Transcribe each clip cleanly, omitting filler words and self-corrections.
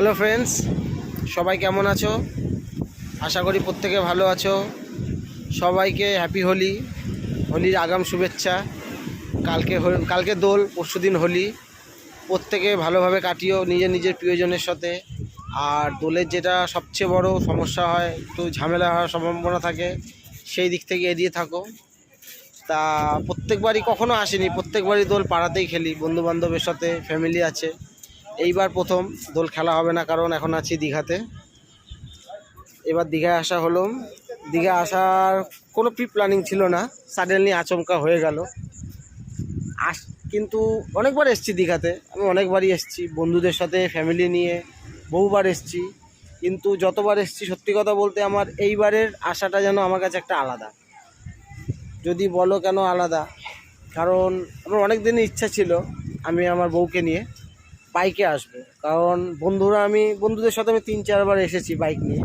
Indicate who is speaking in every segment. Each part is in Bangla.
Speaker 1: হ্যালো ফ্রেন্ডস, সবাই কেমন আছো? আশা করি প্রত্যেকে ভালো আছো। সবাইকে হ্যাপি হোলি, হোলির আগাম শুভেচ্ছা। কালকে দোল, পরশুদিন হোলি। প্রত্যেকে ভালোভাবে কাটিও নিজের নিজের প্রিয়জনের সাথে। আর দোলের যেটা সবচেয়ে বড় সমস্যা হয়, একটু ঝামেলা হওয়ার সম্ভাবনা থাকে, সেই দিক থেকে এড়িয়ে থাকো। তা প্রত্যেকবারই কখনো আসেনি, প্রত্যেকবারই দোল পাড়াতেই খেলি, বন্ধুবান্ধবের সাথে, ফ্যামিলি আছে। এইবার প্রথম দোল খেলা হবে না, কারণ এখন আছি দীঘাতে। এবার দীঘায় আসা হলো। দীঘা আসার কোনো প্রি প্ল্যানিং ছিল না, সাডেনলি আচমকা হয়ে গেল। কিন্তু অনেকবার এসেছি দীঘাতে, আমি অনেকবারই এসেছি বন্ধুদের সাথে, ফ্যামিলি নিয়ে বহুবার এসেছি। কিন্তু যতবার এসেছি সত্যি কথা বলতে আমার এইবারের আশাটা যেন আমার কাছে একটা আলাদা। যদি বলো কেন আলাদা, কারণ আমার অনেক দিনের ইচ্ছা ছিল আমি আমার বউকে নিয়ে বাইকে আসবো। কারণ বন্ধুদের সাথে আমি 3-4 বার এসেছি বাইক নিয়ে,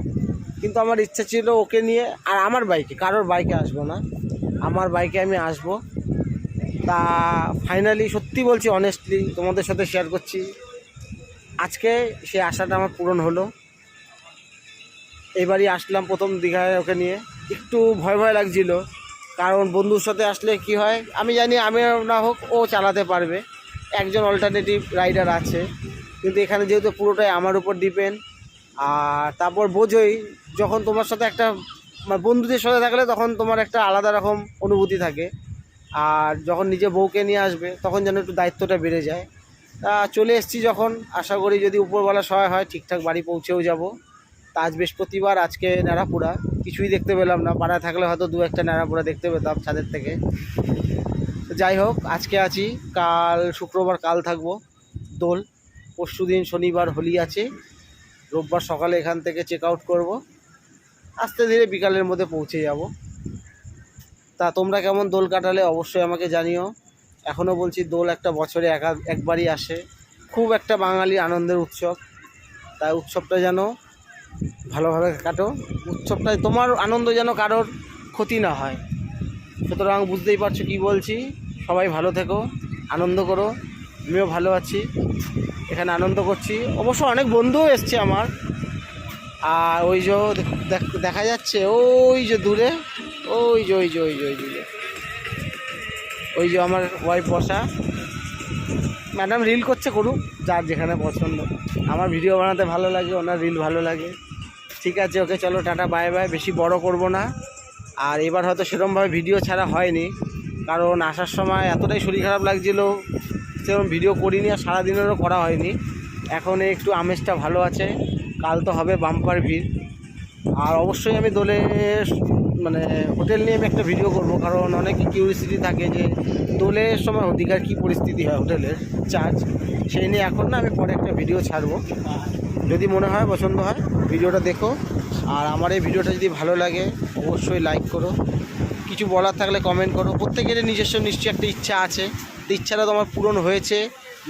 Speaker 1: কিন্তু আমার ইচ্ছা ছিল ওকে নিয়ে, আর আমার বাইকে, কারোর বাইকে আসবো না, আমার বাইকে আমি আসবো। তা ফাইনালি সত্যি বলছি, অনেস্টলি তোমাদের সাথে শেয়ার করছি, আজকে সেই আশাটা আমার পূরণ হলো। এবারই আসলাম প্রথম দীঘায় ওকে নিয়ে। একটু ভয় ভয় লাগছিল, কারণ বন্ধুর সাথে আসলে কি হয় আমি জানি, আমি না হোক ও চালাতে পারবে, একজন অল্টারনেটিভ রাইডার আছে। কিন্তু এখানে যেহেতু পুরোটাই আমার উপর ডিপেন্ড। আর তারপর বোঝোই, যখন তোমার সাথে একটা বন্ধুদের সাথে থাকলে তখন তোমার একটা আলাদা রকম অনুভূতি থাকে, আর যখন নিজে বউকে নিয়ে আসবে তখন যেন একটু দায়িত্বটা বেড়ে যায়। তা চলে এসেছি যখন, আশা করি যদি উপরওয়ালা সহায় হয় ঠিকঠাক বাড়ি পৌঁছেও যাব। তা আজ বৃহস্পতিবার, আজকে ন্যাড়াপুরা কিছুই দেখতে পেলাম না, পাড়ায় থাকলে হয়তো 2-1টা ন্যাড়াপুরা দেখতে পেতাম ছাদের থেকে। যাই হোক, আজকে আছি, কাল শুক্রবার কাল থাকবো দোল, পরশুদিন শনিবার হোলি আছে, রোববার সকালে এখান থেকে চেক আউট করবো, আস্তে ধীরে বিকালের মধ্যে পৌঁছে যাব। তা তোমরা কেমন দোল কাটালে অবশ্যই আমাকে জানিও। এখনও বলছি, দোল একটা বছরে একবারই আসে, খুব একটা বাঙালির আনন্দের উৎসব। তাই উৎসবটা যেন ভালোভাবে কাটো, উৎসবটায় তোমার আনন্দ যেন কারোর ক্ষতি না হয়। সুতরাং বুঝতেই পারছো কি বলছি, সবাই ভালো থেকো, আনন্দ করো। আমিও ভালো আছি, এখানে আনন্দ করছি। অবশ্য অনেক বন্ধুও এসছে আমার। আর ওই যে দেখা যাচ্ছে ওই যে দূরে, ওই যে আমার ওয়াইফ বসা, ম্যাডাম রিল করছে, করুক, যার যেখানে পছন্দ। আমার ভিডিও বানাতে ভালো লাগে, ওনার রিল ভালো লাগে। ঠিক আছে, ওকে চলো, টাটা, বাই বাই। বেশি বড় করব না। আর এবার হয়তো সেরকমভাবে ভিডিও ছাড়া হয়নি, কারণ আসার সময় এতটাই শরীর খারাপ লাগছিল, সেরকম ভিডিও করিনি, আর সারাদিনেরও করা হয়নি। এখন একটু আমেজটা ভালো আছে, কাল তো হবে বাম্পার ভিড়। আর অবশ্যই আমি দোলে হোটেল নিয়ে আমি একটা ভিডিও করব, কারণ অনেক কিউরিয়াসিটি থাকে যে দোলের সময় দীঘার কী পরিস্থিতি হয়, হোটেলের চার্জ, সেই নিয়ে এখন না, আমি পরে একটা ভিডিও ছাড়বো। যদি মনে হয়, পছন্দ হয়, ভিডিওটা দেখো। আর আমার এই ভিডিওটা যদি ভালো লাগে অবশ্যই লাইক করো, কিছু বলার থাকলে কমেন্ট করো। প্রত্যেকের নিজস্ব নিশ্চয়ই একটা ইচ্ছা আছে, ইচ্ছাটা তোমার পূরণ হয়েছে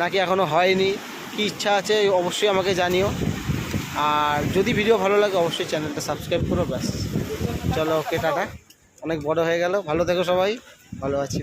Speaker 1: নাকি এখনও হয়নি, কী ইচ্ছা আছে অবশ্যই আমাকে জানিও। আর যদি ভিডিও ভালো লাগে অবশ্যই চ্যানেলটা সাবস্ক্রাইব করো। ব্যাস, চলো, ওকে, টাটা। অনেক বড় হয়ে গেল, ভালো থেকো সবাই, ভালো আছি।